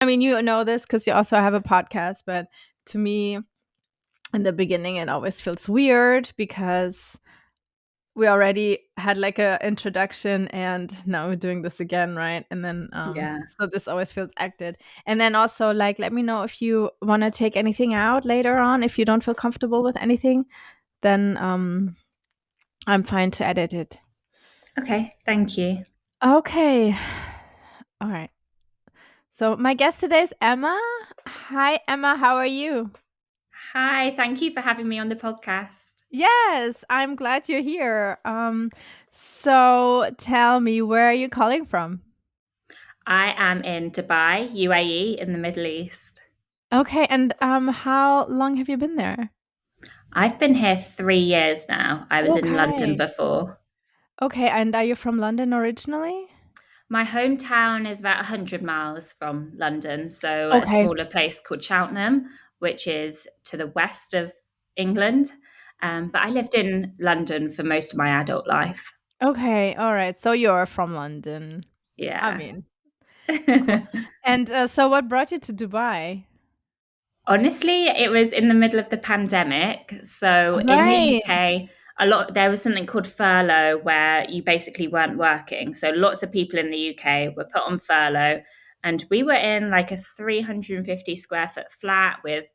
I mean, you know this because you also have a podcast, but to me, in the beginning, it always feels weird because we already had like a introduction and now we're doing this again, right? And then Yeah. so this always feels acted. And then also like let me know if you want to take anything out later on. If you don't feel comfortable with anything, then I'm fine to edit it. Okay, thank you. Okay. All right. So my guest today is Emma. Hi Emma, how are you? Hi, thank you for having me on the podcast. Yes, I'm glad you're here. So tell me, where are you calling from? I am in Dubai, UAE, in the Middle East. Okay, and how long have you been there? I've been here 3 years now. I was in London Okay. before. Okay, and are you from London originally? My hometown is about 100 miles from London, so a Okay. smaller place called Cheltenham, which is to the west of England. But I lived in London for most of my adult life. Okay, all right. So you're from London. I Yeah. mean, cool. And so what brought you to Dubai? Honestly, it was in the middle of the pandemic. So in the Right. UK, there was something called furlough where you basically weren't working. So lots of people in the UK were put on furlough, and we were in like a 350 square foot flat with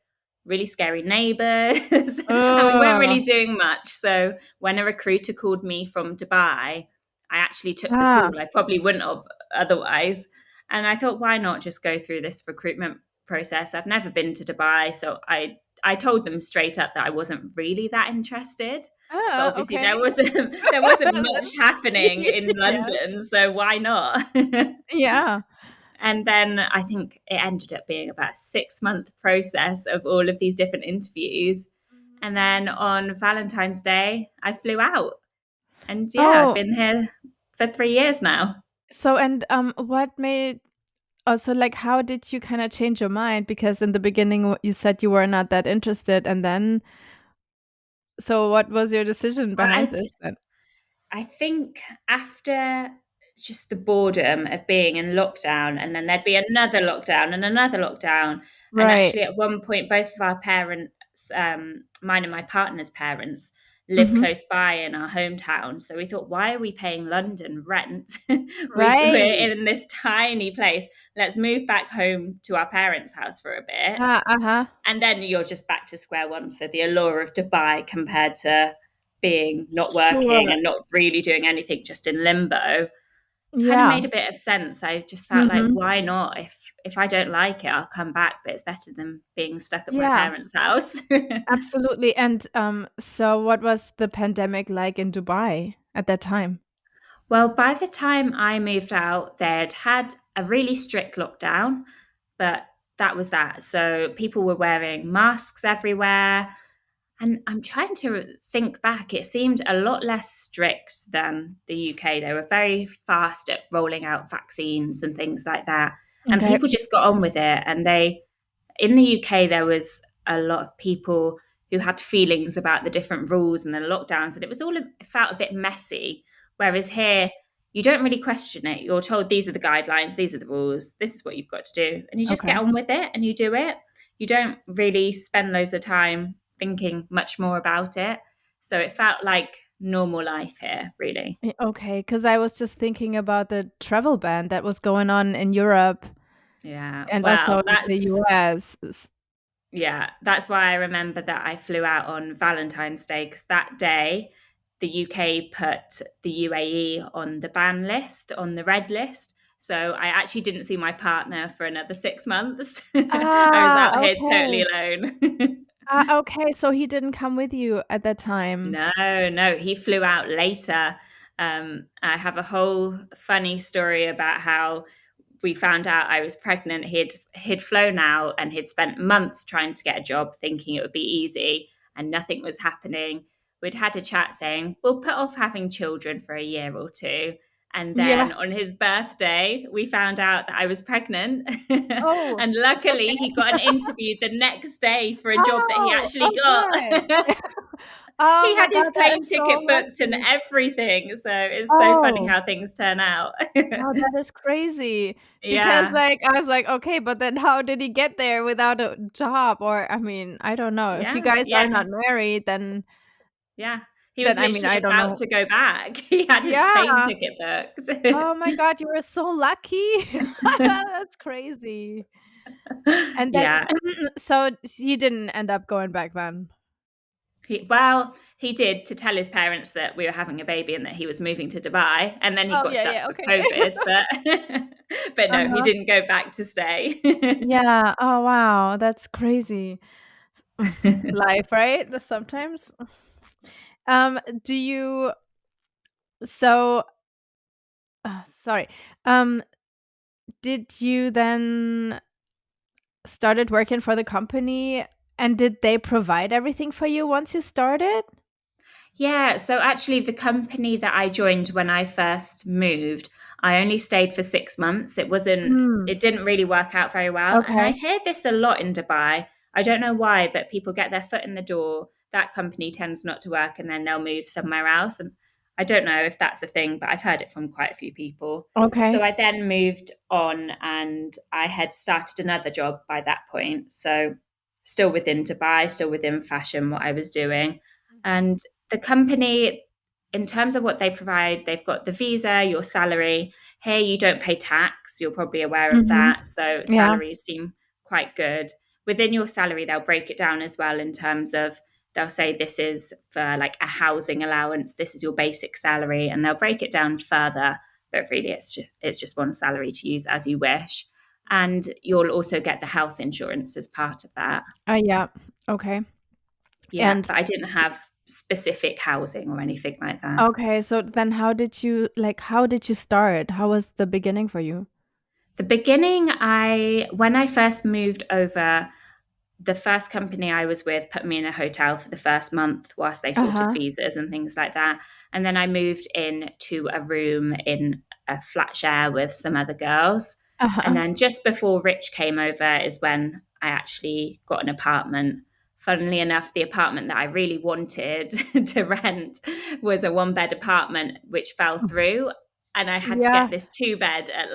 really scary neighbors and we weren't Oh. really doing much. So when a recruiter called me from Dubai, I actually took the Ah. call. I probably wouldn't have otherwise. And I thought, why not just go through this recruitment process? I'd never been to Dubai, so I told them straight up that I wasn't really that interested. But Ah, obviously okay. there wasn't much happening in Yes. London, so why not? Yeah. And then I think it ended up being about a 6 month process of all of these different interviews. And Mhm. then on Valentine's Day, I flew out. And yeah, I've Oh, been here for 3 years now. so and what made also like how did you kind of change your mind? Because in the beginning you said you were not that interested, and then so what was your decision Well, behind this then? I think after just the boredom of being in lockdown, and then there'd be another lockdown and another lockdown. And Right. actually, at one point, both of our parents, mine and my partner's parents, live Mhm. close by in our hometown. So we thought, why are we paying London rent? We're Right. in this tiny place. Let's move back home to our parents' house for a bit. Ah, uh-huh. And then you're just back to square one. So the allure of Dubai compared to being not working Sure. and not really doing anything, just in limbo, kind of Yeah. made a bit of sense. I just felt like, Mhm. why not? If I don't like it, I'll come back, but it's better than being stuck at my Yeah, parents' house. absolutely. And so what was the pandemic like in Dubai at that time? Well, by the time I moved out, they'd had a really strict lockdown, but that was that. So people were wearing masks everywhere. And I'm trying to think back. It seemed a lot less strict than the UK. They were very fast at rolling out vaccines and things like that. And Okay. people just got on with it. And in the UK, there was a lot of people who had feelings about the different rules and the lockdowns, and it felt a bit messy. Whereas here, you don't really question it. You're told these are the guidelines, these are the rules, this is what you've got to do, and you just get Okay. on with it and you do it. You don't really spend loads of time thinking much more about it. So it felt like normal life here, really. Okay, because I was just thinking about the travel ban that was going on in Europe Yeah. and also Well, in the US. that's why I remember that I flew out on Valentine's Day, because that day the UK put the UAE on the ban list, on the red list. So I actually didn't see my partner for another 6 months. I was Ah, out here totally okay. alone. Ah, okay, so he didn't come with you at that time. No, no, he flew out later. I have a whole funny story about how we found out I was pregnant. He'd flown out and he'd spent months trying to get a job, thinking it would be easy, and nothing was happening. We'd had a chat saying we'll put off having children for a year or two. And Yeah. then on his birthday, we found out that I was pregnant. Oh, And luckily, okay. he got an interview the next day for a job that he Oh, actually oh, got. good. Oh He my had his god, that plane is so ticket booked and lucky. everything. So it's so funny Oh. how things turn out. Oh, that is crazy. Because, Yeah. like, I was like, "Okay, but then how did he get there without a job?" Or, I mean, I don't know. If you Yeah. guys are Yeah. not married, Yeah. He was then I mean, literally I don't about know. to go back. He had his plane Yeah. ticket Oh my booked. god, you were so lucky. That's crazy. And then Yeah. so he didn't end up going back then? He did to tell his parents that we were having a baby and that he was moving to Dubai, and then he Oh, got yeah, stuck yeah, with okay. COVID, but but no, he Uh-huh. didn't go back to stay. Yeah. Oh, wow, that's crazy. Life, right? Sometimes. Do you so sorry. Um, did you then started working for the company, and did they provide everything for you once you started? Yeah, so actually, the company that I joined when I first moved, I only stayed for 6 months. Mm, It didn't really work out very well. And I okay. hear this a lot in Dubai. I don't know why, but people get their foot in the door, that company tends not to work, and then they'll move somewhere else. And I don't know if that's a thing, but I've heard it from quite a few people. So Okay. I then moved on and I had started another job by that point. So still within Dubai, still within fashion, what I was doing. Mhm. And the company, in terms of what they provide, they've got the visa, your salary. Here, you don't pay tax. You're probably aware of Mhm. that. So Yeah. salaries seem quite good. Within your salary, they'll break it down as well in terms of they'll say this is for like a housing allowance. This is your basic salary, and they'll break it down further. But really, it's just one salary to use as you wish. And you'll also get the health insurance as part of that. Yeah. Okay. Yeah, And but I didn't have specific housing or anything like that. okay, so then how did you start? How was the beginning for you? The beginning, when I first moved over, the first company I was with put me in a hotel for the first month whilst they sorted Uh-huh. visas and things like that. And then I moved in to a room in a flat share with some other girls. And Uh-huh. then just before Rich came over is when I actually got an apartment. Funnily enough, the apartment that I really wanted to rent was a one bed apartment, which fell through. And I had to Yeah. get this two bed at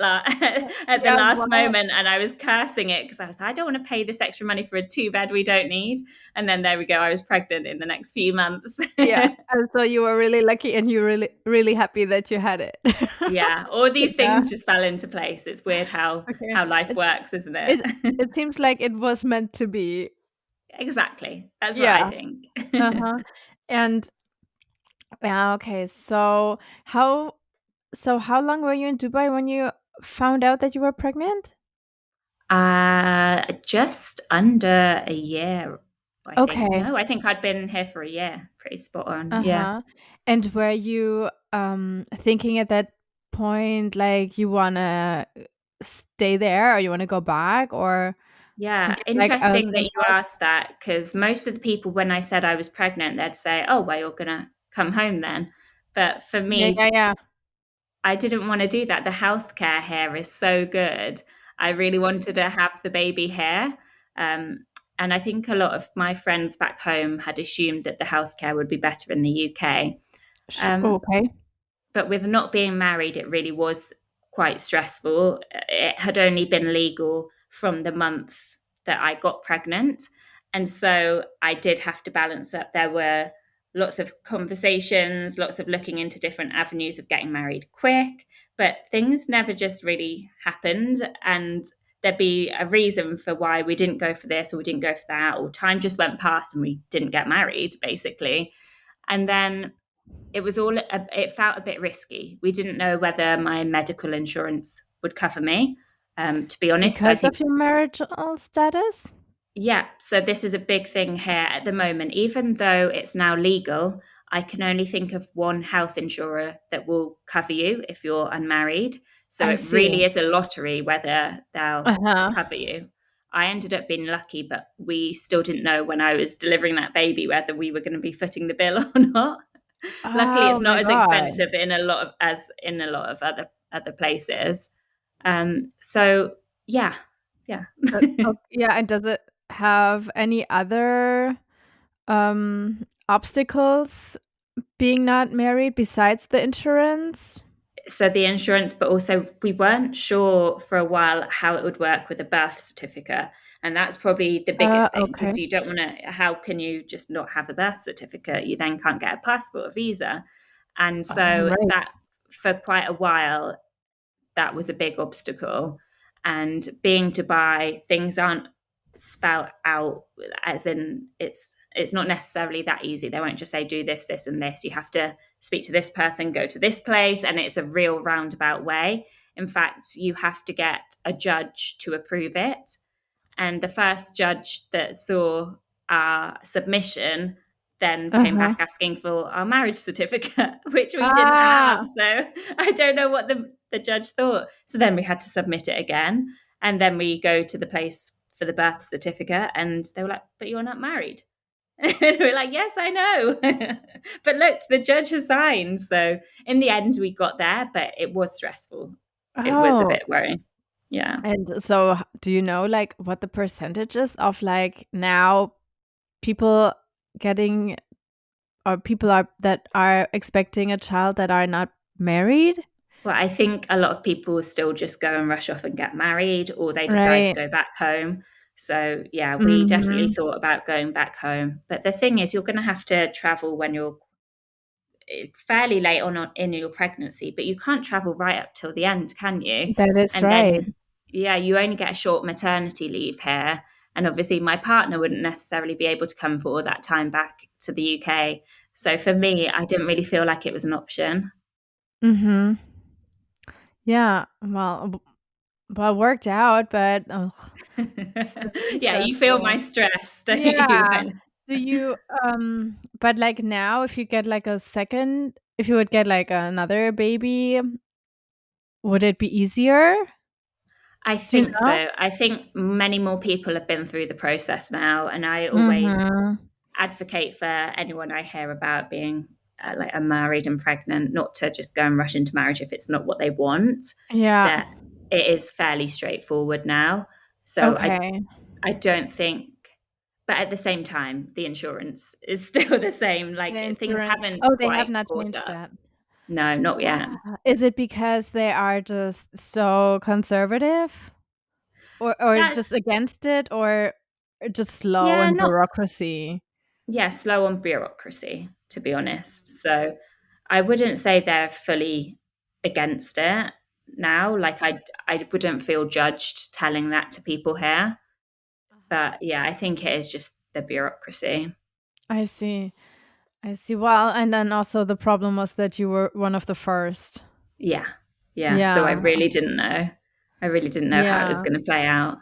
the Yeah, last wow. moment. And I was cursing it because I was like, I don't want to pay this extra money for a two bed we don't need. And then there we go. I was pregnant in the next few months. Yeah. And so you were really lucky and you're really, really happy that you had it. Yeah. All these Yeah. things just fell into place. It's weird Okay. how life It's works, isn't it? it it seems like it was meant to be. Exactly. That's what I Yeah. think. Uh-huh. And yeah, okay. How long were you in Dubai when you found out that you were pregnant? Just under a year, I think. Okay. No, I think I'd been here for a year. Pretty spot on. Yeah. Uh-huh. And were you thinking at that point like you wanna stay there or you wanna go back or did Yeah, you have like a interesting that some you thoughts? asked that because most of the people, when I said I was pregnant, they'd say, "Oh, well, you're gonna come home then." But for Yeah, me, yeah, yeah. I didn't want to do that. The healthcare here is so good. I really wanted to have the baby here. Um, and I think a lot of my friends back home had assumed that the healthcare would be better in the UK. Um, Okay. but with not being married, it really was quite stressful. It had only been legal from the month that I got pregnant. And so I did have to balance up. There were lots of conversations, lots of looking into different avenues of getting married quick, but things never just really happened. And there'd be a reason for why we didn't go for this or we didn't go for that, or time just went past and we didn't get married, basically. And then it felt a bit risky. We didn't know whether my medical insurance would cover me. To be honest, I Because think, of your marital status? yeah. So this is a big thing here at the moment. Even though it's now legal, I can only think of one health insurer that will cover you if you're unmarried. So I it see. really is a lottery whether they'll Uh-huh. cover you. I ended up being lucky, but we still didn't know when I was delivering that baby whether we were going to be footing the bill or not. Luckily, Oh it's my not as god. expensive in a lot of other places. So yeah, yeah. But yeah, and does it have any other Obstacles being not married besides the insurance? So the insurance, but also we weren't sure for a while how it would work with a birth certificate. And that's probably the biggest thing Okay. because you don't want to, how can you just not have a birth certificate? You then can't get a passport, a visa. And so Right. that for quite a while, that was a big obstacle. And being Dubai, things aren't spelled out as in it's not necessarily that easy. They won't just say do this, this, and this. You have to speak to this person, go to this place, and it's a real roundabout way. In fact, you have to get a judge to approve it. And the first judge that saw our submission then came Uh-huh. back asking for our marriage certificate, which we didn't have. Ah. So I don't know what the judge thought. So then we had to submit it again. And then we go to the place for the birth certificate, and they were like, but you're not married. And we're like, yes, I know. But look, the judge has signed. So in the end, we got there, but it was stressful. It was a Oh, bit worrying. Yeah. and so do you know, like, what the percentage is of, like, now people getting or people are that are expecting a child that are not married? Well, I think a lot of people still just go and rush off and get married, or they decide to Right. go back home. So, yeah, we definitely Mhm. thought about going back home. But the thing is, you're going to have to travel when you're fairly late on in your pregnancy, but you can't travel right up till the end, can you? That is And right. then, yeah, you only get a short maternity leave here. And obviously, my partner wouldn't necessarily be able to come for all that time back to the UK. So for me, I didn't really feel like it was an option. Mhm. Yeah, well, worked out, but, ugh, still Yeah, you feel my stressful. stress, don't you? Yeah. Do you, but, like, now if you get, like, if you would get, like, another baby, would it be easier? I Do you think know? so. I think many more people have been through the process now, and I always Mhm. advocate for anyone I hear about being like unmarried and pregnant, not to just go and rush into marriage if it's not what they want. Yeah. That it is fairly straightforward now. So Okay. I don't think, but at the same time, the insurance is still the same. The Like things insurance. haven't Oh, they have quite not caught changed up. that. No, not yet. Is it because they are just so conservative? Or just That's against it, or just slow yeah, in not bureaucracy? yeah, slow on bureaucracy, to be honest. So I wouldn't say they're fully against it now. Like I wouldn't feel judged telling that to people here. Uh-huh. But yeah, I think it is just the bureaucracy. I see. I see. Well, and then also the problem was that you were one of the first. Yeah. Yeah. So I Yeah. really didn't know. I really didn't know how it was Yeah. going to play out.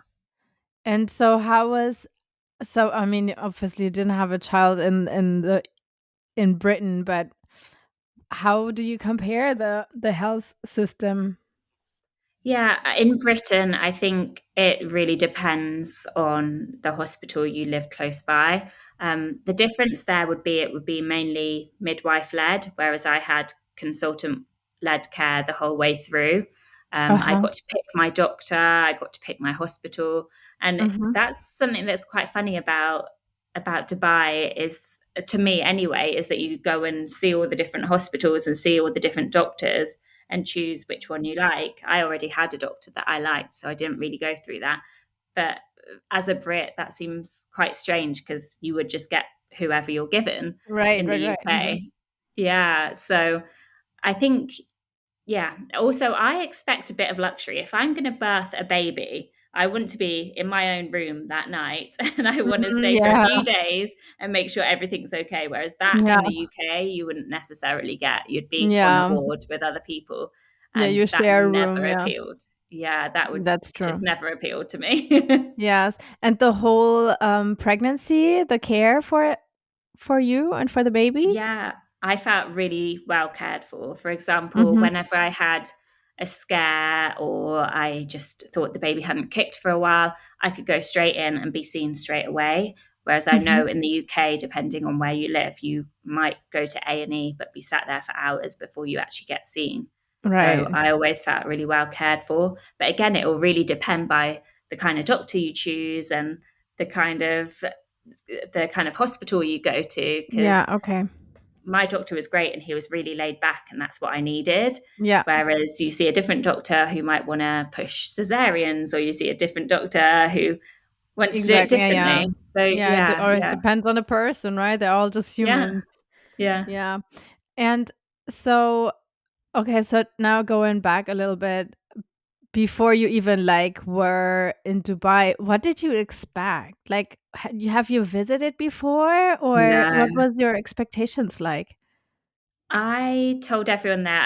And so I mean, obviously you didn't have a child in Britain, but how do you compare the health system? Yeah, in Britain, I think it really depends on the hospital you live close by. The difference there would be it would be mainly midwife led, whereas I had consultant led care the whole way through. I Uh-huh. got to pick my doctor, I got to pick my hospital, and Mhm. that's something that's quite funny about Dubai is to me anyway is that you go and see all the different hospitals and see all the different doctors and choose which one you like. I already had a doctor that I liked, so I didn't really go through that. But as a Brit, that seems quite strange because you would just get whoever you're given Right, in the right, right. UK. Mhm. Yeah. So I think yeah. Also, I expect a bit of luxury. If I'm going to birth a baby, I want to be in my own room that night and I want to Mhm, stay for a yeah, few days and make sure everything's okay. Whereas that yeah, in the UK, you wouldn't necessarily get. You'd be on a yeah, ward with other people. yeah, And you that share a room, never yeah. appealed. Yeah, that would That's just true. never appealed to me. Yes, and the whole, pregnancy, the care for you and for the baby? Yeah, I felt really well cared for. For example, Mhm, whenever I had a scare or I just thought the baby hadn't kicked for a while, I could go straight in and be seen straight away. Whereas I mhm. know in the UK, depending on where you live, you might go to A&E but be sat there for hours before you actually get seen. So Right. I always felt really well cared for. But again, it will really depend by the kind of doctor you choose and the kind of the kind of hospital you go to, Yeah, because okay. my doctor was great and he was really laid back, and that's what I needed. Yeah, Whereas you see a different doctor who might want to push cesareans, or you see a different doctor who wants to do it exactly. Yeah, yeah. differently. So Yeah, it yeah, always yeah, depends on the person, right? They're all just yeah, humans. yeah, Yeah. And so, okay, so now going back a little bit, before you even, like, were in Dubai, what did you expect? Like, have you visited before, or what no. was your expectations like? I told everyone there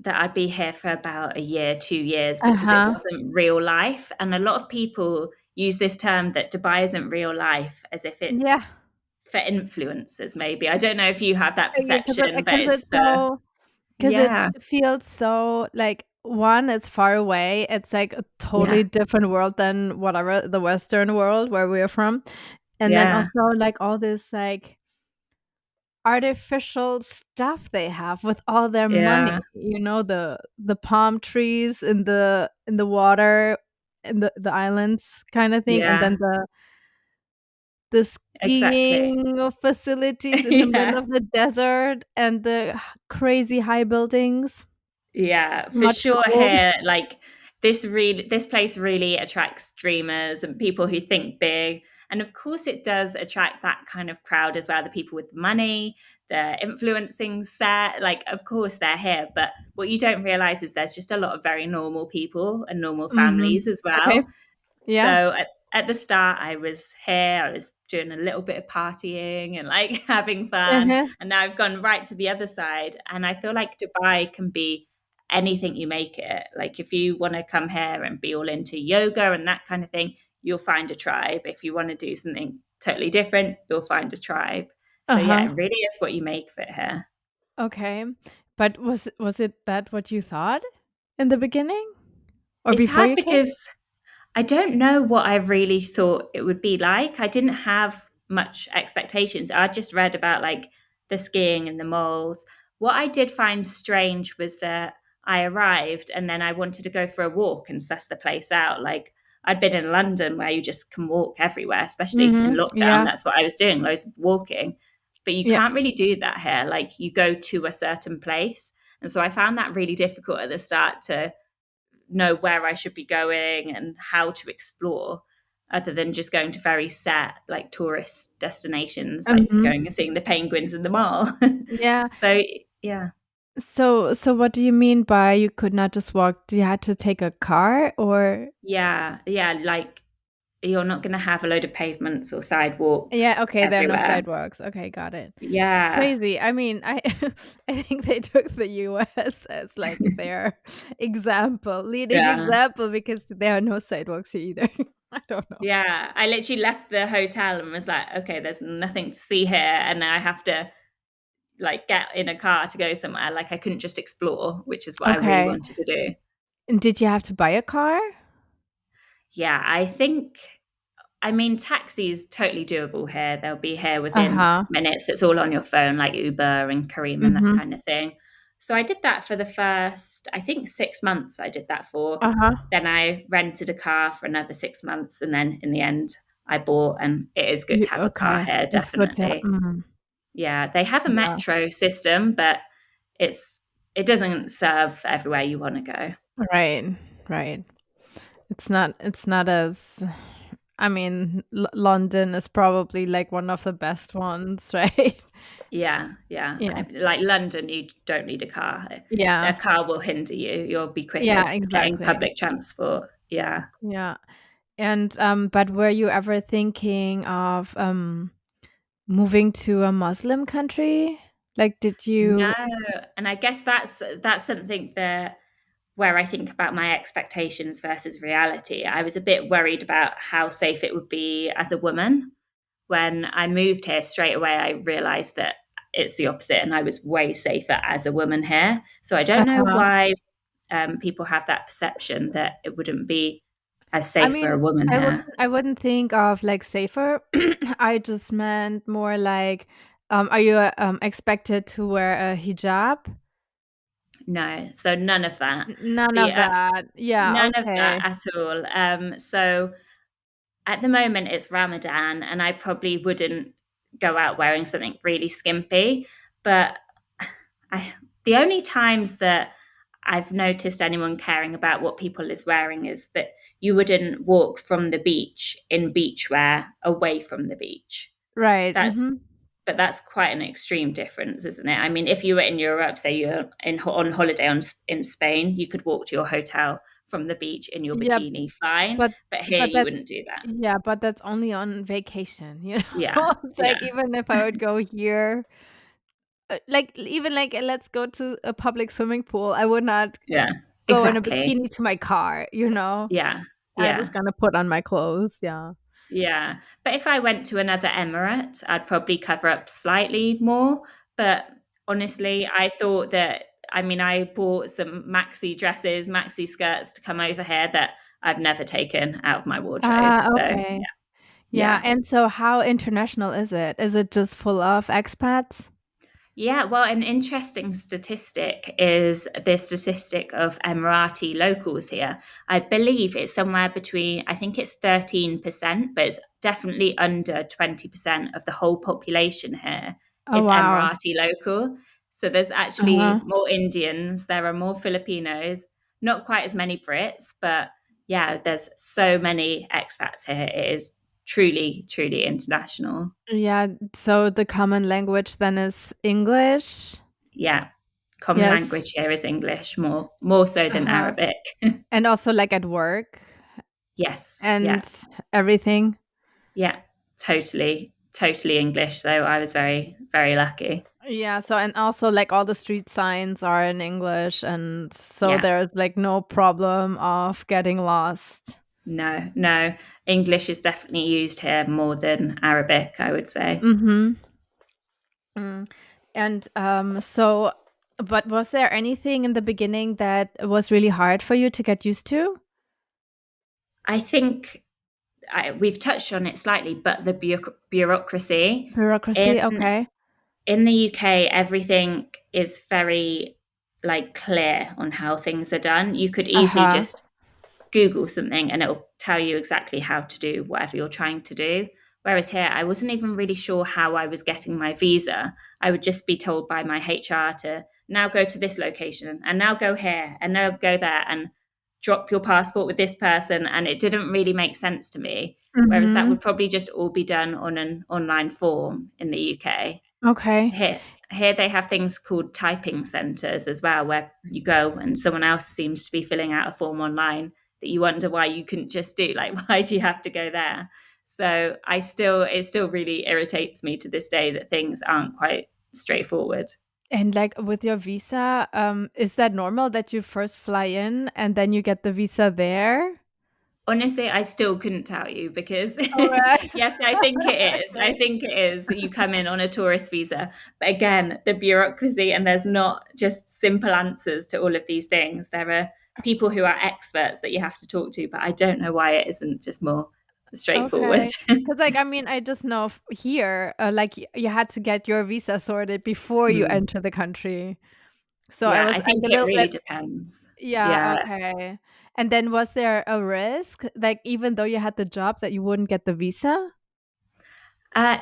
I'd be here for about a year, 2 years, because it Uh-huh. wasn't real life. And a lot of people use this term that Dubai isn't real life as if it's Yeah. for influencers, maybe. I don't know if you have that Yeah, perception, but because it's it's for, so 'cause it yeah, feels so like, 1, it's far away, it's like a totally yeah, different world than whatever the Western world where we're from, and then yeah, also, like, all this, like, artificial stuff they have with all their yeah, money, the palm trees in the water, in the islands kinda thing, and then yeah, the exactly. skiing facilities in the middle Yeah. of the desert and the crazy high buildings. Yeah, Too for much sure gold. here, like, this place really attracts dreamers and people who think big, and of course it does attract that kind of crowd as well, the people with money, the influencing set, like, of course they're here, but what you don't realize is there's just a lot of very normal people and normal Mhm. families as Okay. well. Yeah. So at the start, I was here, I was doing a little bit of partying and like having fun. Uh-huh. And now I've gone right to the other side. And I feel like Dubai can be anything you make it. Like if you want to come here and be all into yoga and that kind of thing, you'll find a tribe. If you want to do something totally different, you'll find a tribe. So yeah, Uh-huh. it really is what you make of it here. Okay. But was it that what you thought in the beginning or It's before hard you came? because I don't know what I really thought it would be like. I didn't have much expectations. I just read about like the skiing and the moles. What I did find strange was that I arrived and then I wanted to go for a walk and suss the place out. Like I'd been in London where you just can walk everywhere, especially in Mhm. lockdown. Yeah. That's what I was doing, loads of walking. But you Yeah. can't really do that here. Like you go to a certain place. And so I found that really difficult at the start to know where I should be going and how to explore, other than just going to very set like tourist destinations, like Mhm. going and seeing the penguins in the mall. Yeah. So yeah, So what do you mean by you could not just walk? Do you had to take a car or yeah, like you're not going to have a load of pavements or Yeah, sidewalks okay, there are no everywhere. sidewalks. Okay, got it. It's Yeah, crazy. I mean, I I think they took the US as like their leading yeah, example because there are no sidewalks here either. I don't know. yeah. I literally left the hotel and was like, okay, there's nothing to see here, and I have to like get in a car to go somewhere. Like I couldn't just explore, which is what I really Okay. wanted to do. And did you have to buy a car? Yeah, I think, I mean, taxi's totally doable here. They'll be here within Uh-huh. minutes. It's all on your phone, like Uber and Kareem and that Mhm. kind of thing. So I did that for the first, I think, 6 months. I did that for. Uh-huh. Then I rented a car for another 6 months. And then in the end, I bought, and it is good You to have a car okay. here, It's good to definitely. mhm. Yeah, they have a Yeah. metro system, but it's it doesn't serve everywhere you want to go. Right. Right. It's not as I mean, London is probably like one of the best ones, right? Yeah, yeah. Yeah. Like London, you don't need a car. A Yeah. car will hinder you. You'll be quicker Yeah, getting exactly. public transport. Yeah. Yeah. And, but were you ever thinking of, moving to a Muslim country? Like, did No, you and I guess that's something that where I think about my expectations versus reality. I was a bit worried about how safe it would be as a woman. When I moved here straight away, I realized that it's the opposite, and I was way safer as a woman here. So I don't know Uh-huh. why people have that perception that it wouldn't be as I safe for mean, a woman here. I wouldn't think of, like, safer. I just meant more like, are you, expected to wear a hijab? No, so none of that. None The of that. Yeah, None of that okay. at all. So At the moment, it's Ramadan, and I probably wouldn't go out wearing something really skimpy. But I, the only times that I've noticed anyone caring about what people is wearing is that you wouldn't walk from the beach in beachwear away from the beach. Right. That's Mhm. but that's quite an extreme difference, isn't it? I mean, if you were in Europe, say you're on holiday in Spain, you could walk to your hotel from the beach in your Yeah, bikini, fine. but But here, you that's wouldn't do that. yeah, but that's only on vacation, you Yeah, know? It's yeah, like even if I would go here, like even like let's go to a public swimming pool, I would not yeah, go in a exactly. bikini to my car, you know? Yeah, I'm just yeah. gonna put on my clothes, yeah. Yeah. But if I went to another emirate, I'd probably cover up slightly more. But honestly, I thought that, I mean, I bought some maxi dresses, maxi skirts to come over here that I've never taken out of my wardrobe. Ah, So, okay. Yeah, yeah. and so how international is it? Is it just full of expats? Yeah, well, an interesting statistic is the statistic of Emirati locals here. I believe it's somewhere between, I think it's 13%, but it's definitely under 20% of the whole population here Oh, is wow. Emirati local. So there's Uh-huh. actually more Indians, there are more Filipinos, not quite as many Brits, but yeah, there's so many expats here. It is truly, truly international. Yeah, so the common language then is English? Yeah. Common Yes. language here is English, more so than Uh-huh. Arabic. And also, like, at work Yes, yeah, and everything? yeah, totally English. So I was very, very lucky. Yeah, so and also, like, all the street signs are in English, and so Yeah, there's, like, no problem of getting lost. no, English is definitely used here more than Arabic, I would say. Mhm. Mm. And, so but was there anything in the beginning that was really hard for you to get used to? I think we've touched on it slightly, but the bureaucracy in Bureaucracy? Okay. in the UK, everything is very like clear on how things are done. You could easily Uh-huh. just Google something and it'll tell you exactly how to do whatever you're trying to do. Whereas here, I wasn't even really sure how I was getting my visa. I would just be told by my HR to now go to this location and now go here and now go there and drop your passport with this person. And it didn't really make sense to me. Whereas that Mhm. would probably just all be done on an online form in the UK. Okay. Here they have things called typing centres as well, where you go and someone else seems to be filling out a form online that you wonder why you couldn't just do. Like, why do you have to go there? So it still really irritates me to this day that things aren't quite straightforward. And, like, with your visa, is that normal that you first fly in and then you get the visa there? Honestly, I still couldn't tell you because Alright. yes, I think it is. I Okay. think it is. You come in on a tourist visa. But again, the bureaucracy and there's not just simple answers to all of these things. There are people who are experts that you have to talk to, but I don't know why it isn't just more straightforward. Okay. 'Cause, like, I mean, I just know here, like, you had to get your visa sorted before you Mm. enter the country. So I Yeah, was I like think a it little really bit depends. yeah, Yeah. okay. And then was there a risk, like, even though you had the job that you wouldn't get the visa?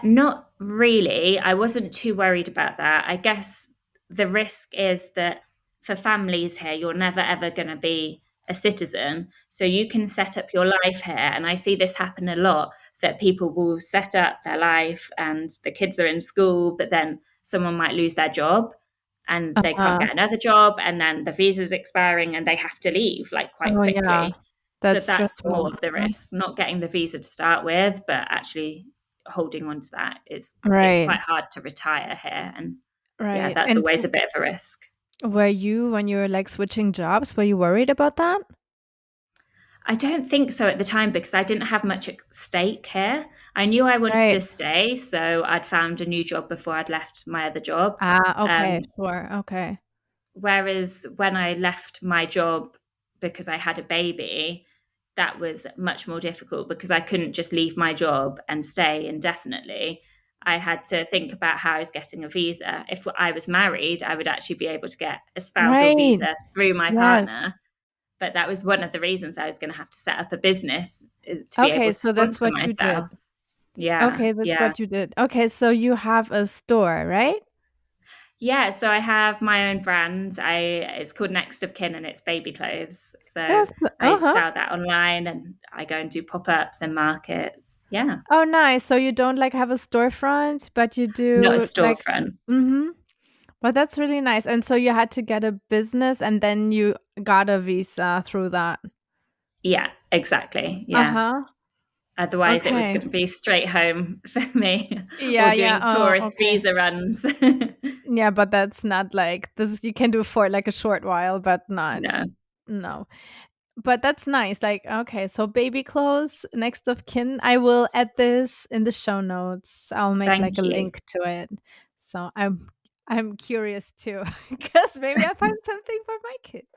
Not really. I wasn't too worried about that. I guess the risk is that for families here, you're never ever going to be a citizen. So you can set up your life here. And I see this happen a lot that people will set up their life and the kids are in school, but then someone might lose their job and they can't Uh-huh. get another job. And then the visa's expiring and they have to leave like quite Oh, yeah. quickly. So That's that's more stressful. of the Mhm. risk, not getting the visa to start with, but actually holding on to that is it's Right, quite hard to retire here. And yeah, right. that's And always a bit of a risk. were you when you were, like, switching jobs, were you worried about that? I don't think so at the time because I didn't have much at stake here. I knew I wanted Right. to stay, so I'd found a new job before I'd left my other job. Ah, okay, Um, sure, okay. Whereas when I left my job because I had a baby, that was much more difficult because I couldn't just leave my job and stay indefinitely. I had to think about how I was getting a visa. If I was married, I would actually be able to get a spousal Right, visa through my yes. partner. but that was one of the reasons I was going to have to set up a business, to be Okay, able to so that's sponsor what you myself. did. Yeah, Okay, that's yeah. what you did. Okay, so you have a store, right? Yeah, so I have my own brand. I It's called Next of Kin and it's baby clothes. So Yes. I Uh-huh. sell that online and I go and do pop-ups and markets. Yeah. Oh, nice. So you don't like have a storefront, but you Not a do like storefront. mhm. But that's really nice. And so you had to get a business and then you got a visa through that. Yeah, exactly. Yeah. Uh-huh. Otherwise it was Okay. going to be straight home for me or Yeah, yeah. doing Oh, tourist okay. visa runs. Yeah, but that's not like this you can do for like a short while, but not No. no. But that's nice. Like, okay, so baby clothes, next of kin. I will add this in the show notes. I'll make like a Thank you. link to it. So I'm curious too, because maybe I find something for my kids.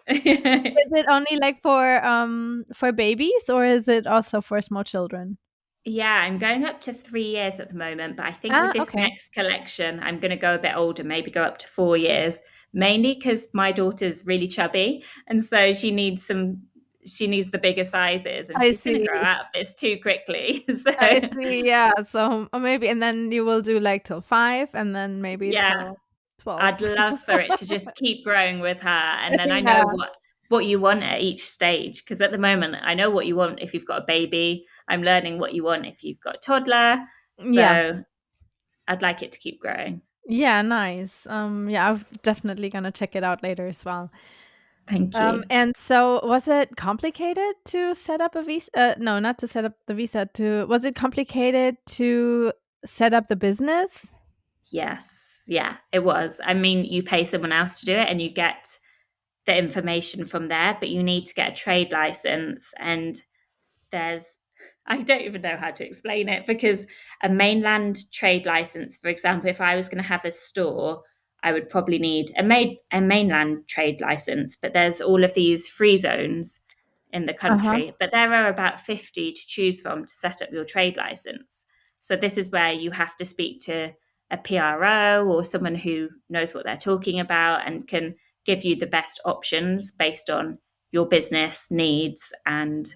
Is it only like for babies or is it also for small children? Yeah, I'm going up to 3 years at the moment, but I think with Ah, this okay. next collection, I'm gonna go a bit older, maybe go up to 4 years, mainly because my daughter's really chubby, and so she needs the bigger sizes, and I she's gonna see. grow out of this too quickly. So, I see. Yeah. So maybe, and then you will do like till 5 and then maybe yeah, till 12. I'd love for it to just keep growing with her, and then I know Yeah. what you want at each stage. Because at the moment, I know what you want if you've got a baby. I'm learning what you want if you've got a toddler. Yeah. So I'd like it to keep growing. Yeah, nice. Yeah, I'm definitely gonna check it out later as well. Thank you. And so was it complicated to set up a visa? No, not to set up the visa. To Was it complicated to set up the business? Yes. Yeah, it was. I mean, you pay someone else to do it and you get the information from there, but you need to get a trade license. And there's, I don't even know how to explain it because a mainland trade license, for example, if I was going to have a store, I would probably need a mainland trade license, but there's all of these free zones in the Uh-huh. country, but there are about 50 to choose from to set up your trade license. So this is where you have to speak to a PRO or someone who knows what they're talking about and can give you the best options based on your business needs. And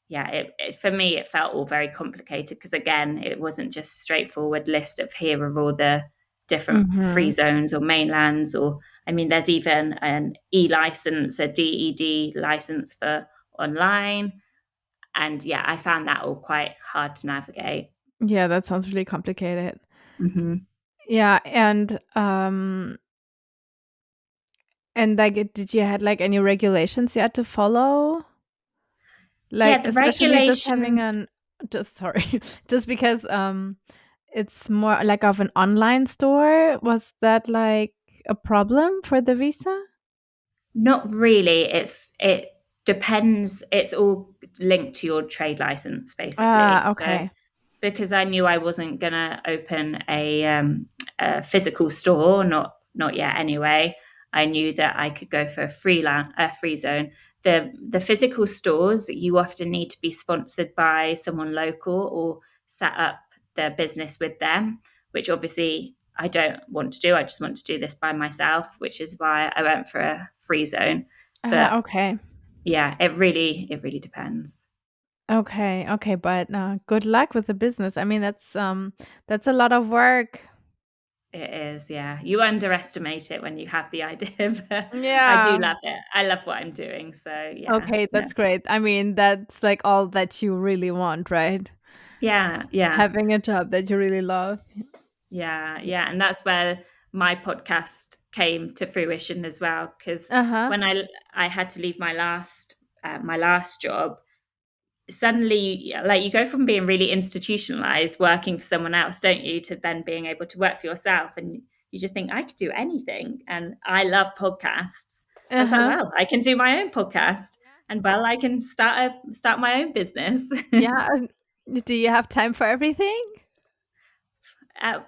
yeah, for me, it felt all very complicated because, again, it wasn't just straightforward list of here are all the different free Mhm. zones or mainlands, or I mean, there's even an e-license, a DED license for online. And yeah, I found that all quite hard to navigate. Yeah, that sounds really complicated. Hmm. Yeah, and like, did you had like any regulations you had to follow? Yeah, Like, the especially just having regulations. an just sorry, just because it's more like of an online store. Was that like a problem for the visa? Not really. It depends. It's all linked to your trade license, basically. Ah, So okay. because I knew I wasn't going to open a physical store, not yet anyway. I knew that I could go for a free zone. The physical stores you often need to be sponsored by someone local or set up their business with them, which obviously I don't want to do. I just want to do this by myself, which is why I went for a free zone. But Ah, okay. yeah, it really depends. Okay, okay, but, good luck with the business. I mean, that's a lot of work. It is, yeah. You underestimate it when you have the idea, but I do Yeah. love it. I love what I'm doing. So yeah, Okay, no. that's great. I mean, that's, like, all that you really want, right? Yeah, yeah, Having a job that you really love. yeah, yeah. And that's where my podcast came to fruition as well. Because Uh-huh. when I had to leave my last job, suddenly like you go from being really institutionalized working for someone else, don't you, to then being able to work for yourself, and you just think I could do anything. And I love podcasts, so I was like, Uh-huh. well, I can do my own podcast, and well, I can start my own business. Yeah, do you have time for everything?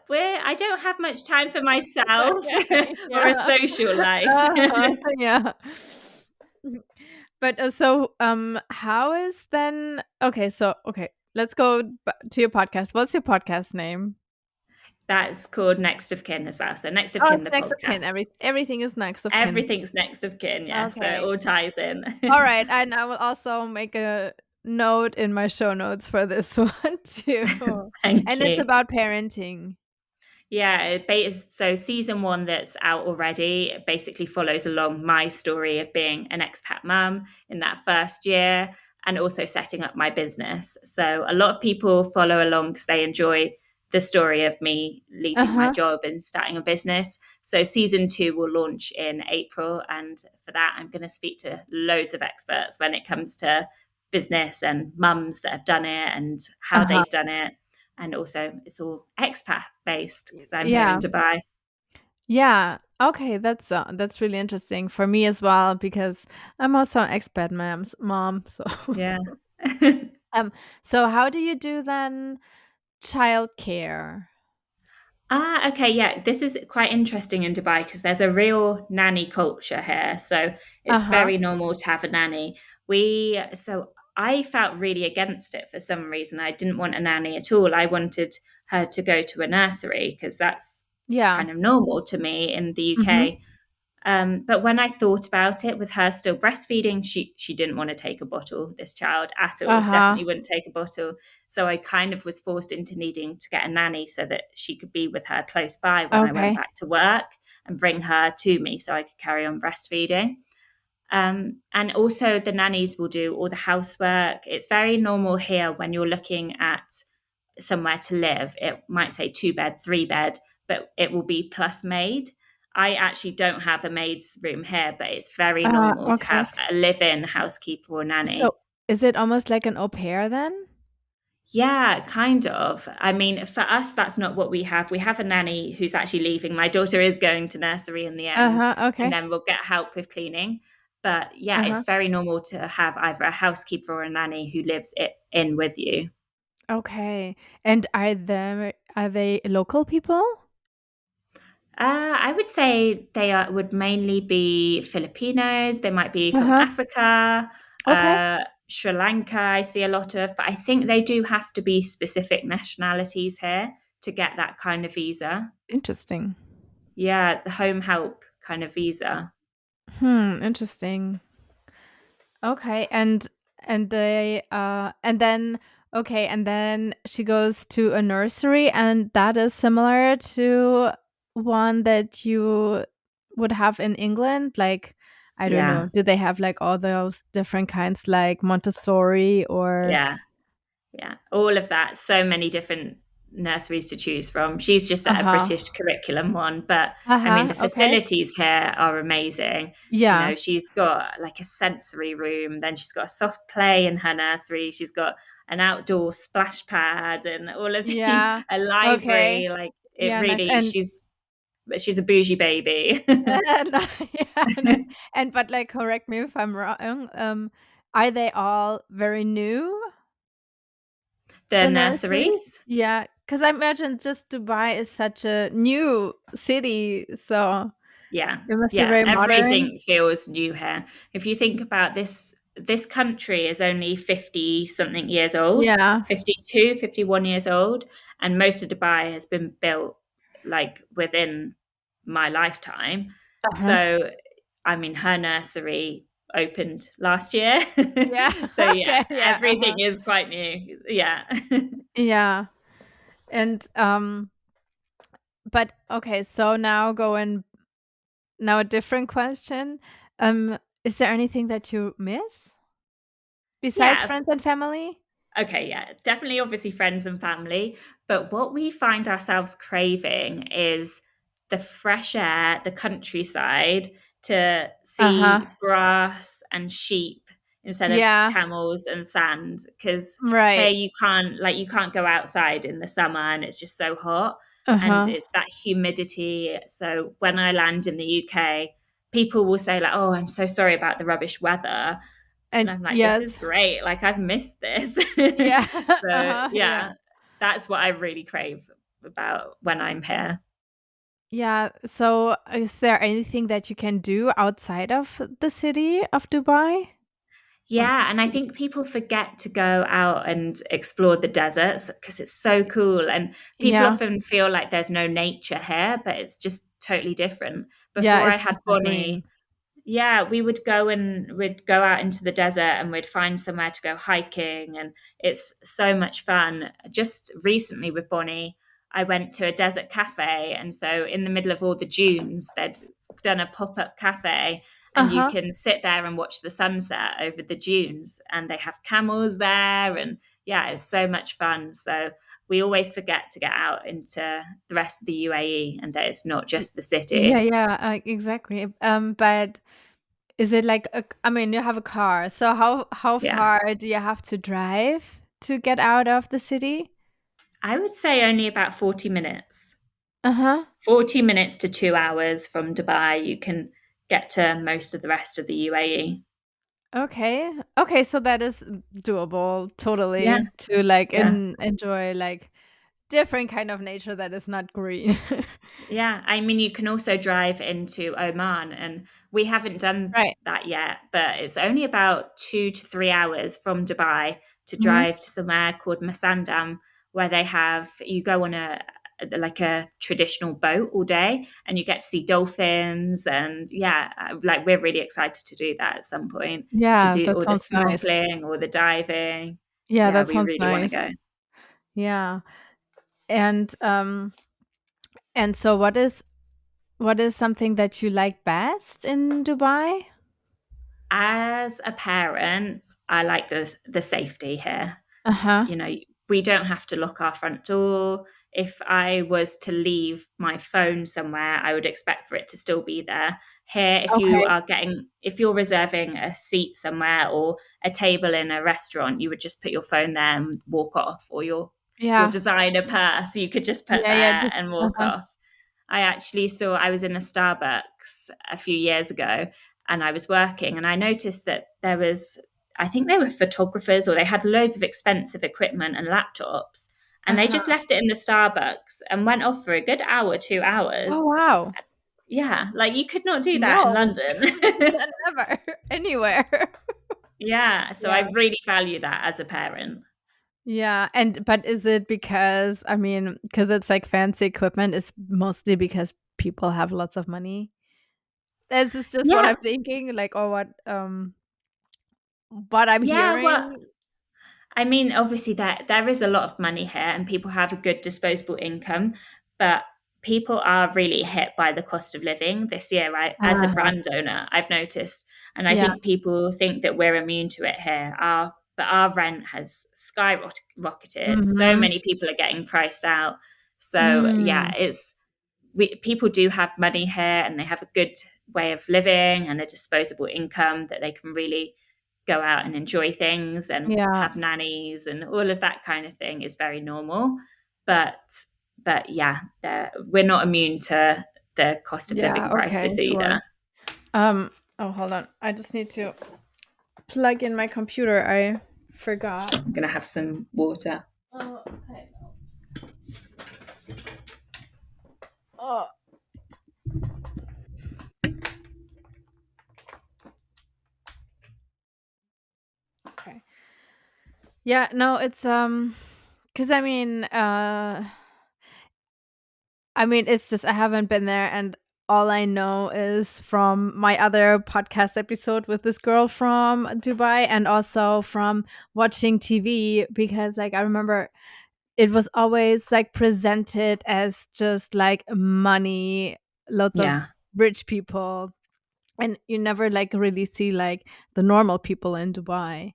Where I don't have much time for myself Okay, or a yeah. social life. Uh-huh, yeah. But, how is then okay, let's go to your podcast. What's your podcast name? That's called Next of Kin as well. So Next of Oh, Kin, it's the next of kin. podcast. Everything is next of kin. Everything's Next of Kin, yeah. So it Okay. all ties in. All right, and I will also make a note in my show notes for this one too. Thank And it's you. about parenting. Yeah, so season one that's out already basically follows along my story of being an expat mum in that first year and also setting up my business. So a lot of people follow along because they enjoy the story of me leaving my Uh-huh. job and starting a business. So season two will launch in April. And for that, I'm going to speak to loads of experts when it comes to business and mums that have done it and how Uh-huh. they've done it, and also it's all expat based because I'm here in Yeah. Dubai. Yeah. Okay, that's really interesting for me as well because I'm also an expat mom, so Yeah. um so how do you do then childcare? Okay, yeah. This is quite interesting in Dubai because there's a real nanny culture here. So it's Uh-huh. very normal to have a nanny. So I felt really against it for some reason. I didn't want a nanny at all. I wanted her to go to a nursery because that's Yeah. kind of normal to me in the Mhm. UK. But when I thought about it, with her still breastfeeding, she didn't want to take a bottle. This child at all Uh-huh. definitely wouldn't take a bottle. So I kind of was forced into needing to get a nanny so that she could be with her close by when I went Okay. back to work and bring her to me so I could carry on breastfeeding. And also, the nannies will do all the housework. It's very normal here when you're looking at somewhere to live. It might say 2 bed, 3 bed, but it will be plus maid. I actually don't have a maid's room here, but it's very normal to Okay. have a live in housekeeper or So nanny. is it almost like an au pair then? Yeah, kind of. I mean, for us, that's not what we have. We have a nanny who's actually leaving. My daughter is going to nursery in the end, Uh-huh. and Okay. then we'll get help with cleaning. But yeah, Uh-huh. it's very normal to have either a housekeeper or a nanny who lives in with you. Okay. And are they local people? I would say would mainly be Filipinos. They might be from Uh-huh. Africa, Okay. Sri Lanka. I see a lot of, but I think they do have to be specific nationalities here to get that kind of visa. Interesting. Yeah, the home help kind of visa. Interesting. Okay, and then okay, and then she goes to a nursery, and that is similar to one that you would have in England? Like, I don't know, Yeah, do they have, like, all those different kinds like Montessori or yeah. Yeah, all of that. So many different nurseries to choose from. She's just at a Uh-huh. British curriculum one, but I mean, Uh-huh, the okay. facilities here are amazing. You Yeah. know, she's got like a sensory room, then she's got a soft play in her nursery, she's got an outdoor splash pad and all of the Yeah. a Okay. library. Like it Yeah, nice, really, and she's a bougie baby. yeah, nice. And but, like, correct me if I'm wrong, are they all very new? The The nurseries? nurseries. Yeah, because I imagine just Dubai is such a new city, so Yeah, it must be yeah. very modern. Everything feels new here. If you think about this country is only 50 something years old, Yeah. 52, 51 years old, and most of Dubai has been built like within my lifetime. Uh-huh. So, I mean, her nursery opened last year. Yeah, So, yeah, okay, yeah, everything uh-huh. is quite new. Yeah. Yeah, and, but okay, so now a different question, is there anything that you miss besides Yeah, friends and family? okay, yeah, definitely, obviously, friends and family. But what we find ourselves craving is the fresh air, the countryside, to Uh-huh. see grass and sheep instead of Yeah, camels and sand. Because here right. you can't go outside in the summer and it's just so hot and Uh-huh. it's that humidity. So when I land in the UK, people will say like, "Oh, I'm so sorry about the rubbish weather." And And I'm like, "This is yes. great, like, I've missed this." Yeah. So, Uh-huh, yeah. yeah, that's what I really crave about when I'm here. Yeah, so is there anything that you can do outside of the city of Dubai? Of Yeah, the and I city. think people forget to go out and explore the deserts because it's so cool. And people Yeah. often feel like there's no nature here, but it's just totally different. Yeah, Before I it's had just the green. Bonnie, yeah, we'd go out into the desert and we'd find somewhere to go hiking, and it's so much fun. Just recently with Bonnie, I went to a desert cafe, and so in the middle of all the dunes, they'd done a pop-up cafe, and you Uh-huh. can sit there and watch the sunset over the dunes, and they have camels there, and yeah, it's so much fun. So we always forget to get out into the rest of the UAE and that it's not Y just the yeah, city. yeah, exactly. But is it like I mean, you have a car, so how Yeah. far do you have to drive to get out of the city? I would say only about 40 minutes. Uh-huh. 40 minutes to 2 hours from Dubai, you can get to most of the rest of the UAE. Okay. Okay, so that is doable Yeah, totally to like yeah. enjoy like different kind of nature that is not green. Yeah, I mean, you can also drive into Oman, and we haven't done Right. that yet, but it's only about 2 to 3 hours from Dubai to Mhm. drive to somewhere called Masandam, where you go on like a traditional boat all day, and you get to see dolphins. And yeah, like we're really excited to do that at some point, to Yeah, do that all the sounds nice. snorkeling or the diving. Yeah, Yeah, that we sounds really want to nice. go. Yeah. And so what is something that you like best in Dubai? As a parent, I like the safety here. Uh-huh. You know, we don't have to lock our front door. If I was to leave my phone somewhere, I would expect for it to still be there. Here, Okay. if you're reserving a seat somewhere or a table in a restaurant, you would just put your phone there and walk off, or your Yeah. designer purse, you could just put Yeah, yeah, there just and walk uh-huh. off. I was in a Starbucks a few years ago, and I was working, and I noticed that I think they were photographers, or they had loads of expensive equipment and laptops, and they just Uh-huh. left it in the Starbucks and went off for a good hour, two Oh, hours. wow. Yeah, like you could not do that in No. London. Never. Anywhere. Yeah, so I Yeah. really value that as a parent. Yeah, but is it because I mean, because it's like fancy equipment, is mostly because people have lots of money? This is just what Yeah, I'm thinking, like, or what I'm yeah. Well, hearing. I mean, obviously there is a lot of money here and people have a good disposable income, but people are really hit by the cost of living this year, right? As a Uh-huh. brand owner, I've noticed, and I Yeah. think people think that we're immune to it here. Our rent has skyrocketed. So Mhm. many people are getting priced out. So yeah, Mm. people do have money here and they have a good way of living and a disposable income that they can really go out and enjoy things and Yeah. have nannies, and all of that kind of thing is very normal. But yeah, we're not immune to the cost of living Yeah, okay, crisis sure. either. Um, oh, hold on. I just need to plug in my computer. I forgot. I'm gonna have some water. Oh, okay. Oh, okay. Yeah, no, it's because I mean, it's just I haven't been there, and all I know is from my other podcast episode with this girl from Dubai, and also from watching TV, because like I remember it was always like presented as just like money, lots of Yeah. rich people, and you never like really see like the normal people in Dubai.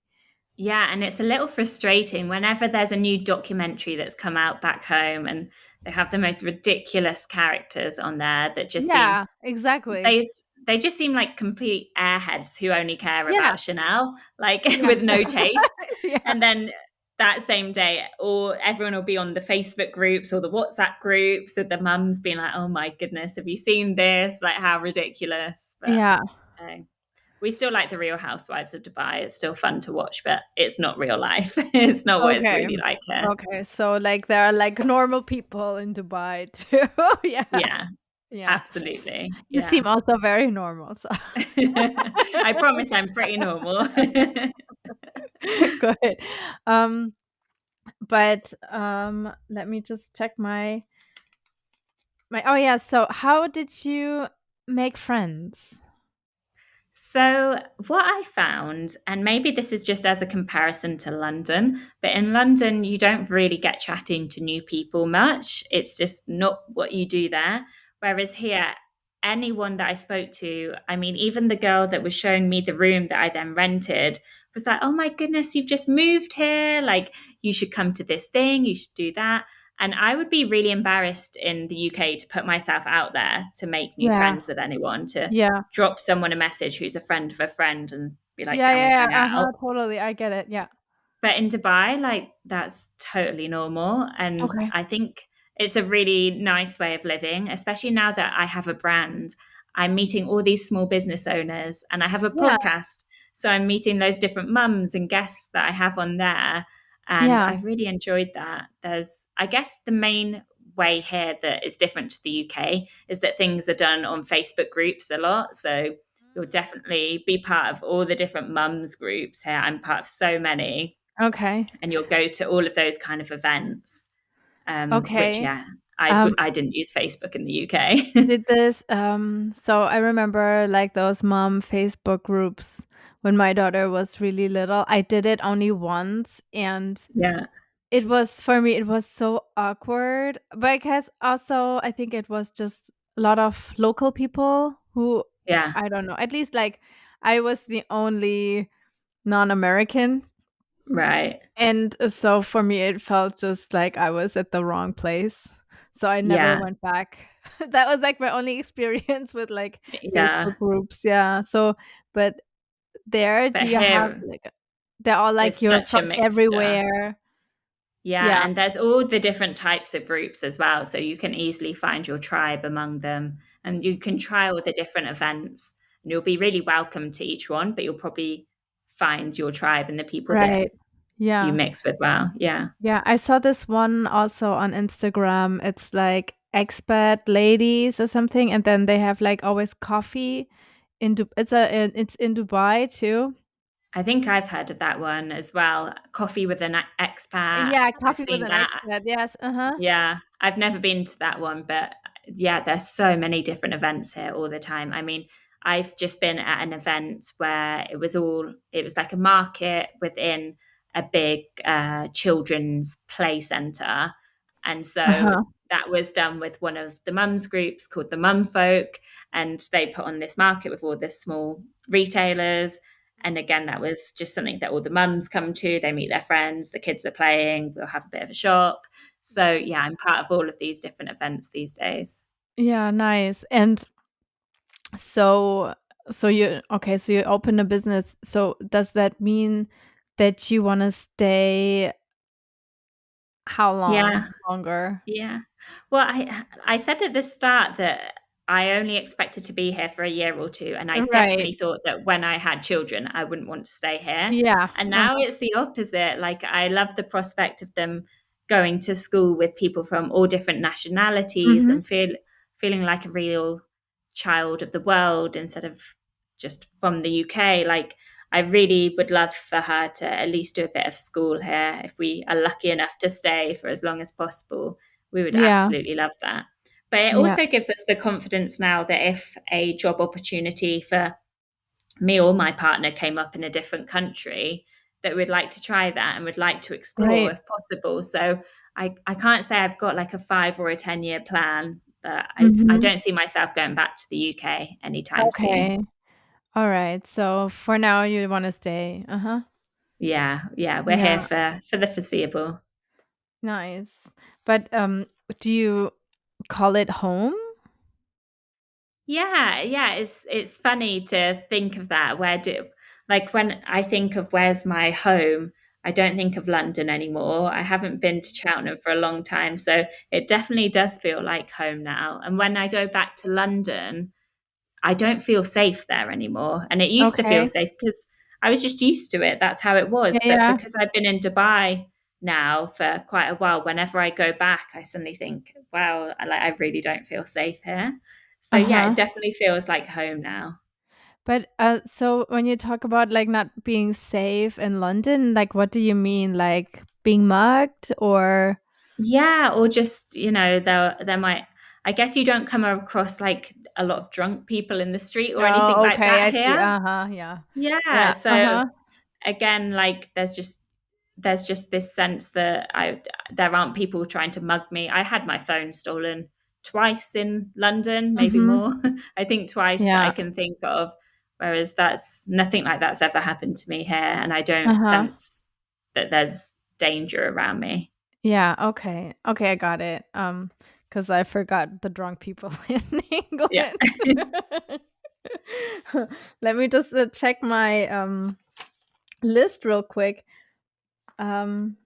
Yeah, and it's a little frustrating whenever there's a new documentary that's come out back home and they have the most ridiculous characters on there that just seem Yeah, exactly. they they just seem like complete airheads who only care Yeah, about Chanel, like yeah. with no taste. Yeah, And then that same day, or everyone will be on the Facebook groups or the WhatsApp groups with the mums being like, "Oh my goodness, have you seen this? Like, how ridiculous!" But yeah. uh, we still like the Real Housewives of Dubai. It's still fun to watch, but it's not real life. It's not what it's Okay. really like here. Okay, so, like, there are, like, normal people in Dubai too. Yeah. Yeah. Yeah. Absolutely. You Yeah. seem also very normal, so I promise I'm pretty normal. good. Um, but, let me just check my oh, yeah, so how did you make friends? So, what I found, and maybe this is just as a comparison to London, but in London, you don't really get chatting to new people much. It's just not what you do there. Whereas here, anyone that I spoke to, I mean, even the girl that was showing me the room that I then rented was like, oh my goodness, you've just moved here. Like, you should come to this thing, you should do that. And I would be really embarrassed in the UK to put myself out there to make new Yeah, friends with anyone, to yeah. drop someone a message who's a friend of a friend and be like, Yeah, can yeah, we yeah, hang uh-huh, out? totally, I get it, yeah. But in Dubai, like that's totally normal. And Okay. I think it's a really nice way of living, especially now that I have a brand. I'm meeting all these small business owners and I have a Yeah, podcast. So I'm meeting those different mums and guests that I have on there. And yeah. I've really enjoyed that. There's, I guess, the main way here that is different to the UK is that things are done on Facebook groups a lot. So you'll definitely be part of all the different mums groups here. I'm part of so many, Okay, and you'll go to all of those kind of events. Which, okay. yeah, Um, I didn't use Facebook in the UK. did this so I remember, like, those mom Facebook groups when my daughter was really little. I did it only once, and Yeah, it was for me, it was so awkward, because also I think it was just a lot of local people who yeah, I don't know, at least, like, I was the only non-American, right, and, so for me, it felt just like I was at the wrong place, so I never yeah, went back. That was, like, my only experience with, like, yeah. Facebook groups, yeah, so but there, But do you have, here like, they're all there's like you're such a from mixture. everywhere? Yeah, Yeah, and there's all the different types of groups as well. So you can easily find your tribe among them, and you can try all the different events, and you'll be really welcome to each one, but you'll probably find your tribe and the people that right. you Yeah. mix with well. Yeah. Yeah, I saw this one also on Instagram. It's like expat ladies or something, and then they have like always coffee in it's in Dubai too. I think I've heard of that one as well. Coffee with an expat. Yeah, I've coffee with seen an that. expat. Yes, uh-huh. Yeah, I've never been to that one, but yeah, there's so many different events here all the time. I mean, I've just been at an event where it was like a market within a big children's play center. And so Uh-huh. that was done with one of the mums groups called the Mum Folk. And they put on this market with all the small retailers. And again, that was just something that all the mums come to. They meet their friends, the kids are playing, we'll have a bit of a shop. So yeah, I'm part of all of these different events these days. Yeah, nice. And so so you open a business. So does that mean that you want to stay how Yeah. long longer? Yeah. Well, I said at the start that I only expected to be here for a year or 2, and I Right. definitely thought that when I had children, I wouldn't want to stay here. Yeah. And now it's the opposite. Like, I love the prospect of them going to school with people from all different nationalities Mhm. and feeling like a real child of the world instead of just from the UK. Like, I really would love for her to at least do a bit of school here if we are lucky enough to stay for as long as possible. We would Yeah. absolutely love that. But it Yeah. also gives us the confidence now that if a job opportunity for me or my partner came up in a different country, that we'd like to try that and would like to explore Right. if possible. So I can't say I've got like a 5 or a 10 year plan, but I Mhm. don't see myself going back to the UK anytime soon. Okay. Alright. So for now, you wanna stay. Uh-huh. Yeah, yeah, we're here Yeah. for the foreseeable. Nice. But, do you call it home? Yeah, yeah, it's funny to think of that. Where do like when I think of where's my home, I don't think of London anymore. I haven't been to Cheltenham for a long time, so it definitely does feel like home now. And when I go back to London, I don't feel safe there anymore. And it used to feel Okay. safe because I was just used to it. That's how it Yeah, was. But yeah. because I've been in Dubai now for quite a while, whenever I go back, I suddenly think, wow, I really don't feel safe here. So yeah, it Uh-huh. definitely feels like home now. But, so when you talk about, like, not being safe in London, like, what do you mean? Like, being mugged or Yeah, or just, there might, I guess you don't come across like a lot of drunk people in the street or anything Oh, like okay, that I see. here. Uh-huh, yeah. Yeah, Yeah, so uh-huh. again, like there's just this sense that I there aren't people trying to mug me. I had my phone stolen twice in London, maybe Mhm. more. I think twice that I Yeah. can think of. Whereas that's nothing like that's ever happened to me here, and I don't Uh-huh. sense that there's danger around me. Yeah, okay. Okay, I got it. Because I forgot the drunk people in Yeah. England. Let me just, check my, list real quick. Um,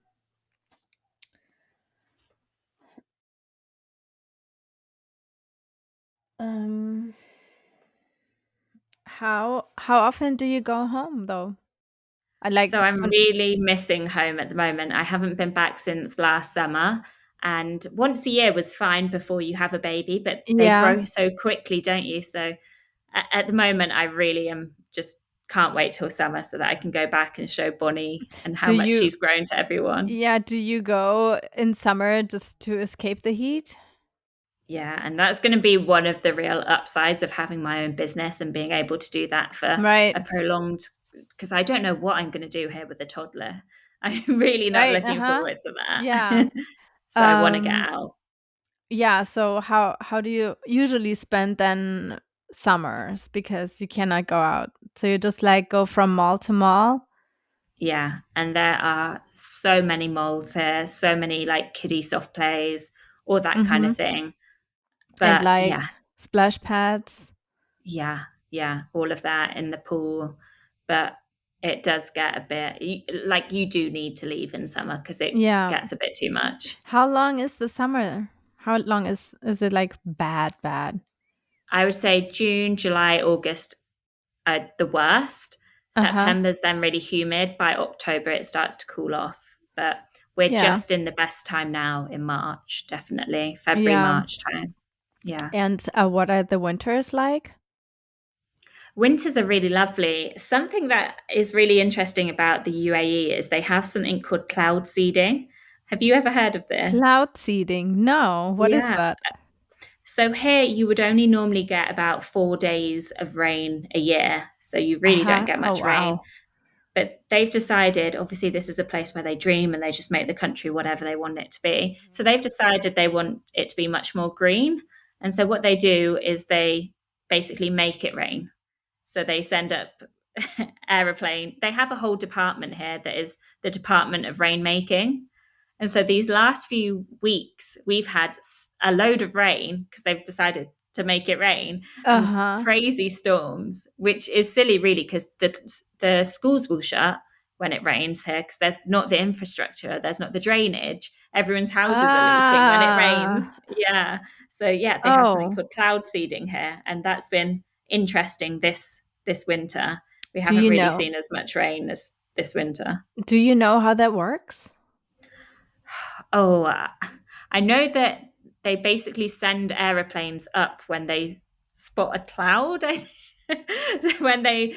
um, how often do you go home, though? I like So I'm on really missing home at the moment. I haven't been back since last summer. And once a year was fine before you have a baby, but they yeah. grow so quickly, don't you? So at the moment, I really am just can't wait till summer so that I can go back and show Bonnie and Do how much you she's grown to everyone. Yeah, do you go in summer just to escape the heat? Yeah, and that's going to be one of the real upsides of having my own business and being able to do that for Right, a prolonged, because I don't know what I'm going to do here with a toddler. I'm really not right, looking uh-huh. forward to Yeah. that. So I want to get Um, out. yeah, so how do you usually spend then summers? Because you cannot go out. So you just, like, go from mall to mall? Yeah, and there are so many malls here, so many like kiddie soft plays, all that kind of Mhm. thing. And, But like, yeah, splash pads? yeah, yeah, all of that in the pool. But it does get a bit like you do need to leave in summer because it Yeah. gets a bit too much. How long is the summer? How long is it, like, bad, bad? I would say June, July, August are the worst. Uh-huh. September's then really humid. By October, it starts to cool off. But we're Yeah. just in the best time now in March, definitely. February, Yeah. March time. Yeah. And, what are the winters like? Winters are really lovely. Something that is really interesting about the UAE is they have something called cloud seeding. Have you ever heard of this? Cloud seeding? No, what is Yeah. that? So here you would only normally get about 4 days of rain a year. So you really don't Uh-huh. get Oh, much rain. wow. But they've decided, obviously, this is a place where they dream and they just make the country whatever they want it to be. So Mhm. they've decided they want it to be much more green. And so what they do is they basically make it rain. So they send up aeroplane. They have a whole department here that is the Department of Rainmaking. And so these last few weeks, we've had a load of rain because they've decided to make it rain and Uh-huh. crazy storms, which is silly, really, because the schools will shut when it rains here because there's not the infrastructure, there's not the drainage. Everyone's houses are leaking when it rains. Ah. Yeah. So yeah, they have something Oh, called cloud seeding here, and that's been interesting this winter. We do haven't you really know seen as much rain as this winter. do you know how that works? Oh, I know that they basically send aeroplanes up when they spot a cloud. When they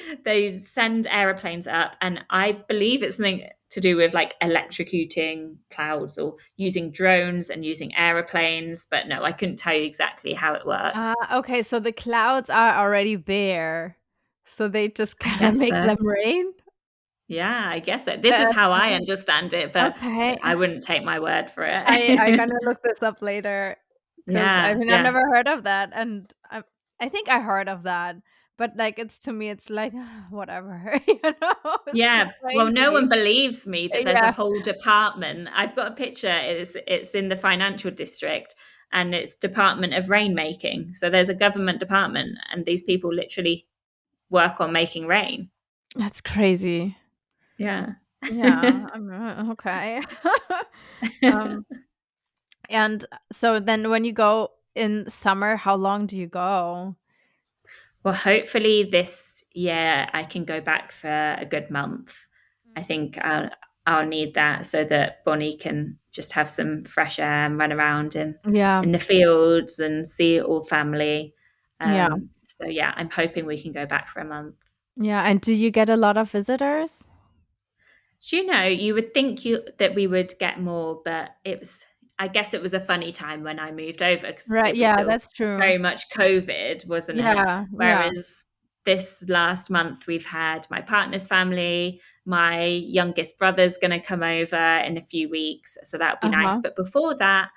send aeroplanes up, and I believe it's something to do with like electrocuting clouds or using drones and using aeroplanes. But no, I couldn't tell you exactly how it works. Okay, so the clouds are already there, so they just I kinda guess make so. them rain? Yeah, I guess so. This is how I Uh, understand it, but okay. I wouldn't take my word for I it. gonna look this up later, 'cause, I Yeah, mean, I've yeah. never heard of that, and I think I heard of that, but, like, it's to me, it's like, whatever, you know? It's so Yeah, well, no crazy. one believes me that there's a Yeah, whole department. I've got a picture, it's in the financial district, and it's Department of Rainmaking. So there's a government department, and these people literally work on making rain. that's crazy. Yeah. Yeah, okay. Um, and so then when you go in summer, how long do you go? Well, hopefully this year I can go back for a good month. I Mhm. think I'll need that so that Bonnie can just have some fresh air and run around Yeah, in the fields and see all family. Yeah. So yeah, I'm hoping we can go back for a month. Yeah, and do you get a lot of visitors? Do you know, you would think that we would get more, but I guess it was a funny time when I moved over because Right, it was yeah, still that's true. very much COVID, wasn't it? Yeah, yeah. Whereas this last month, we've had my partner's family, my youngest brother's going to come over in a few weeks. So that would be nice. Uh-huh, But before that,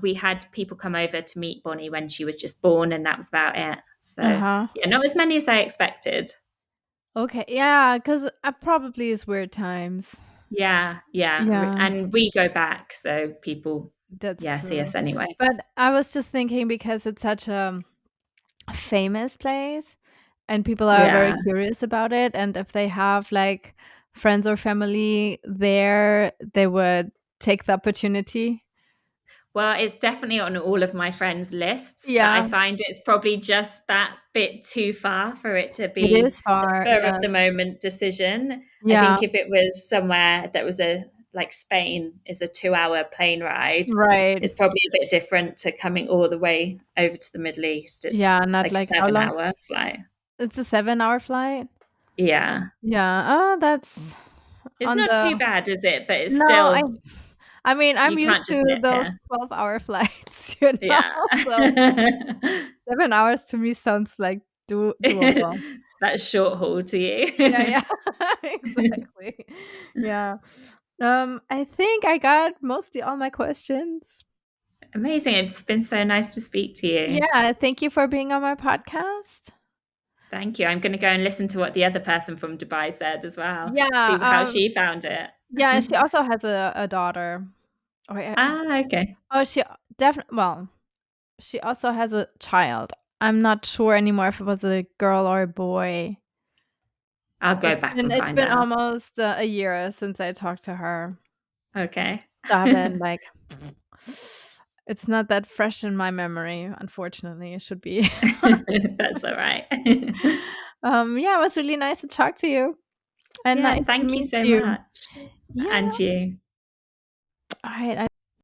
we had people come over to meet Bonnie when she was just born, and that was about it. So, uh-huh. yeah, not as many as I expected. Okay, yeah, 'cause, probably is weird times. Yeah, yeah, Yeah, and we go back, so people, that's yeah, see true. us anyway. But I was just thinking because it's such a famous place and people are very Yeah. curious about it, and if they have, like, friends or family there, they would take the opportunity. Well, it's definitely on all of my friends' lists, but I Yeah, find it's probably just that bit too far for it to it be is a far, spur of yeah. the moment decision. I Yeah, think if it was somewhere that was like Spain is a 2-hour plane ride, right. it's probably a bit different to coming all the way over to the Middle East. It's Yeah, not like a like how long? 7-hour flight. It's a 7-hour flight? Yeah. Yeah, oh, that's It's on not too the bad, is it? But it's no, still, I mean, I'm you used can't to just nip those here. 12-hour flights, you know, Yeah. so 7 hours to me sounds like doable. That's short haul to Yeah, you. yeah, exactly. Yeah. I think I got mostly all my questions. Amazing. It's been so nice to speak to you. Yeah, thank you for being on my podcast. Thank you. I'm going to go and listen to what the other person from Dubai said as well. Yeah, See how she found it. yeah, she also has a daughter. Oh, yeah. Okay. Oh, she definitely. Well, she also has a child. I'm not sure anymore if it was a girl or a boy. I'll go back and It's find been out. almost, a year since I talked to her. Okay. So I haven't, like it's not that fresh in my memory, unfortunately, it should be. That's all right. Yeah, it was really nice to talk to you, and Yeah, nice to thank you meet so you. much. Yeah, And you. alright,